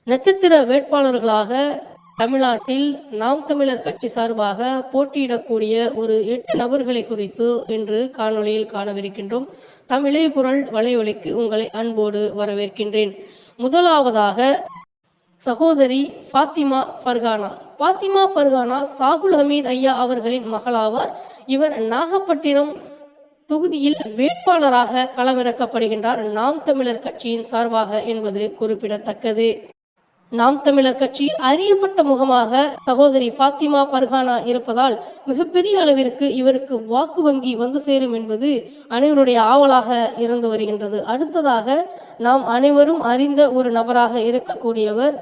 நட்சத்திர வேட்பாளர்களாக தமிழ்நாட்டில் நாம் தமிழர் கட்சி சார்பாக போட்டியிடக்கூடிய ஒரு 8 நபர்களை குறித்து இன்று காணொளியில் காணவிருக்கின்றோம். தமிழே குரல் வலையொலிக்கு உங்களை அன்போடு வரவேற்கின்றேன். முதலாவதாக சகோதரி ஃபாத்திமா ஃபர்கானா. ஃபாத்திமா ஃபர்கானா சாகுல் ஹமீத் ஐயா அவர்களின் மகளாவார். இவர் நாகப்பட்டினம் தொகுதியில் வேட்பாளராக களமிறக்கப்படுகின்றார் நாம் தமிழர் கட்சியின் சார்பாக என்பது குறிப்பிடத்தக்கது. நாம் தமிழர் கட்சியில் அறியப்பட்ட முகமாக சகோதரி ஃபாத்திமா ஃபர்கானா இருப்பதால் மிகப்பெரிய அளவிற்கு இவருக்கு வாக்கு வங்கி வந்து சேரும் என்பது அனைவருடைய ஆவலாக இருந்து வருகின்றது. அடுத்ததாக நாம் அனைவரும் அறிந்த ஒரு நபராக இருக்கக்கூடியவர்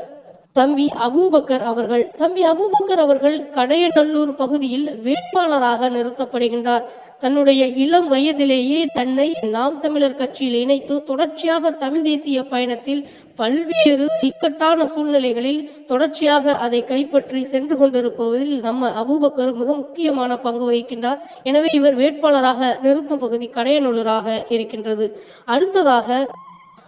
தம்பி அபூபக்கர் அவர்கள். தம்பி அபூபக்கர் அவர்கள் கடையநல்லூர் பகுதியில் வேட்பாளராக நிறுத்தப்படுகின்றார். தன்னுடைய இளம் வயதிலேயே தன்னை நாம் தமிழர் கட்சியில் இணைத்து தொடர்ச்சியாக தமிழ் தேசிய பயணத்தில் பல்வேறு இக்கட்டான சூழ்நிலைகளில் தொடர்ச்சியாக அதை கைப்பற்றி சென்று கொண்டிருப்பதில் நம்ம அபூபக்கர் மிக முக்கியமான பங்கு வகிக்கின்றார். எனவே இவர் வேட்பாளராக நிறுத்தும் பகுதி கடையநல்லூராக இருக்கின்றது. அடுத்ததாக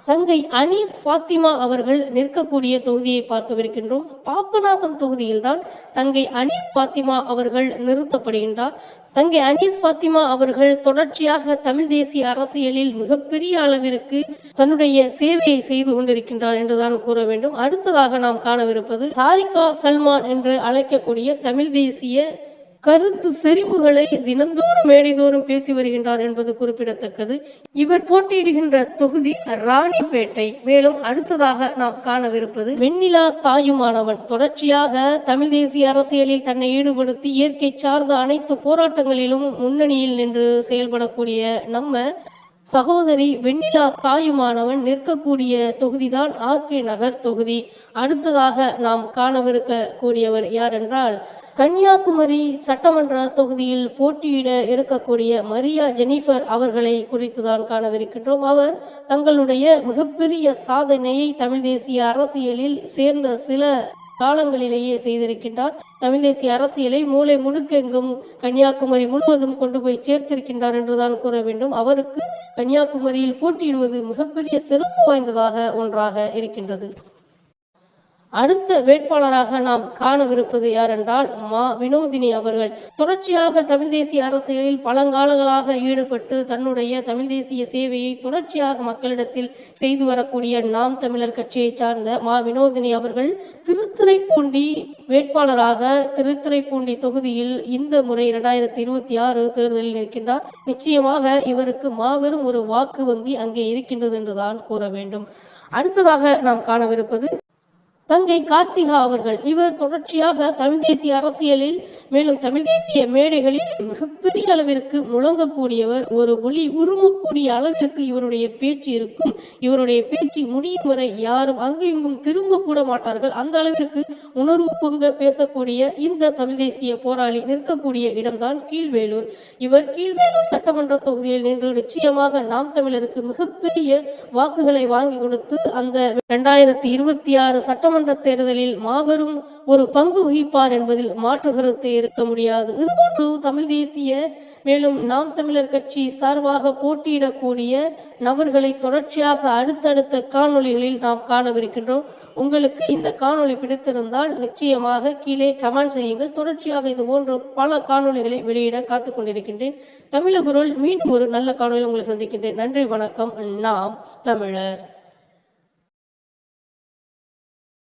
தங்கை அனீஸ் ஃபாத்திமா அவர்கள் நிற்கக்கூடிய தொகுதியை பார்க்கவிருக்கின்றோம். பாபநாசம் தொகுதியில்தான் தங்கை அனீஸ் ஃபாத்திமா அவர்கள் நிறுத்தப்படுகின்றார். தங்கை அனீஸ் ஃபாத்திமா அவர்கள் தொடர்ச்சியாக தமிழ் தேசிய அரசியலில் மிகப்பெரிய அளவிற்கு தன்னுடைய சேவையை செய்து கொண்டிருக்கின்றார் என்றுதான் கூற வேண்டும். அடுத்ததாக நாம் காணவிருப்பது தாரிகா சல்மான் என்று அழைக்கக்கூடிய தமிழ் தேசிய கருத்து செறிவுகளை தினந்தோறும் மேடைதோறும் பேசி வருகின்றார் என்பது குறிப்பிடத்தக்கது. இவர் போட்டியிடுகின்ற தொகுதி ராணிப்பேட்டை. மேலும் அடுத்ததாக நாம் காணவிருப்பது வெண்ணிலா தாயுமானவன். தொடர்ச்சியாக தமிழ் தேசிய அரசியலில் தன்னை ஈடுபடுத்தி இயற்கை சார்ந்த அனைத்து போராட்டங்களிலும் முன்னணியில் நின்று செயல்படக்கூடிய நம்ம சகோதரி வெண்ணிலா தாயுமானவன் நிற்கக்கூடிய தொகுதிதான் ஆர்கே நகர் தொகுதி. அடுத்ததாக நாம் காணவிருக்கக்கூடியவர் யார் என்றால் கன்னியாகுமரி சட்டமன்ற தொகுதியில் போட்டியிட இருக்கக்கூடிய மரியா ஜெனிஃபர் அவர்களை குறித்துதான் காணவிருக்கின்றோம். அவர் தங்களுடைய மிகப்பெரிய சாதனையை தமிழ் தேசிய அரசியலில் சேர்ந்த சில காலங்களிலேயே செய்திருக்கின்றார். தமிழ் தேசிய அரசியலை மூளை முழுக்கெங்கும் கன்னியாகுமரி முழுவதும் கொண்டு போய் சேர்த்திருக்கின்றார் என்றுதான் கூற வேண்டும். அவருக்கு கன்னியாகுமரியில் போட்டியிடுவது மிகப்பெரிய சிறப்பு வாய்ந்ததாக ஒன்றாக இருக்கின்றது. அடுத்த வேட்பாளராக நாம் காணவிருப்பது யார் என்றால் வினோதினி அவர்கள். தொடர்ச்சியாக தமிழ் தேசிய அரசியலில் பழங்காலங்களாக ஈடுபட்டு தன்னுடைய தமிழ் தேசிய சேவையை தொடர்ச்சியாக மக்களிடத்தில் செய்து வரக்கூடிய நாம் தமிழர் கட்சியை சார்ந்த வினோதினி அவர்கள் திருத்துறைப்பூண்டி வேட்பாளராக திருத்துறைப்பூண்டி தொகுதியில் இந்த முறை 2026 தேர்தலில் இருக்கின்றார். நிச்சயமாக இவருக்கு மாபெரும் ஒரு வாக்கு வங்கி அங்கே இருக்கின்றது என்றுதான் கூற வேண்டும். அடுத்ததாக நாம் காணவிருப்பது தங்கை கார்த்திகா அவர்கள். இவர் தொடர்ச்சியாக தமிழ் தேசிய அரசியலில் மேலும் தமிழ் தேசிய மேடைகளில் மிகப்பெரிய அளவிற்கு முழங்கக்கூடியவர். ஒரு ஒளி உருமக்கூடிய அளவிற்கு இவருடைய பேச்சு இருக்கும். இவருடைய பேச்சு முடியும் வரை யாரும் அங்கு இங்கும் திரும்ப கூட மாட்டார்கள். அந்த அளவிற்கு உணர்வு பொங்க பேசக்கூடிய இந்த தமிழ் தேசிய போராளி நிற்கக்கூடிய இடம்தான் கீழ்வேலூர். இவர் கீழ்வேலூர் சட்டமன்ற தொகுதியில் நின்று நிச்சயமாக நாம் தமிழருக்கு மிகப்பெரிய வாக்குகளை வாங்கி கொடுத்து அந்த 2026 சட்டமன்ற தேர்தலில் மாபெரும் ஒரு பங்கு வகிப்பார் என்பதில் மாற்று கருத்து இருக்க முடியாது. இதுபோன்று தமிழ் தேசிய மேலும் நாம் தமிழர் கட்சி சார்பாக போட்டியிடக்கூடிய நபர்களை தொடர்ச்சியாக அடுத்தடுத்த காணொளிகளில் நாம் காணவிருக்கின்றோம். உங்களுக்கு இந்த காணொளி பிடித்திருந்தால் நிச்சயமாக கீழே கமெண்ட் செய்யுங்கள். தொடர்ச்சியாக இது போன்ற பல காணொளிகளை வெளியிட காத்துக் கொண்டிருக்கின்றேன். தமிழகுரல் மீண்டும் ஒரு நல்ல காணொளி உங்களை சந்திக்கின்றேன். நன்றி, வணக்கம். நாம் தமிழர்.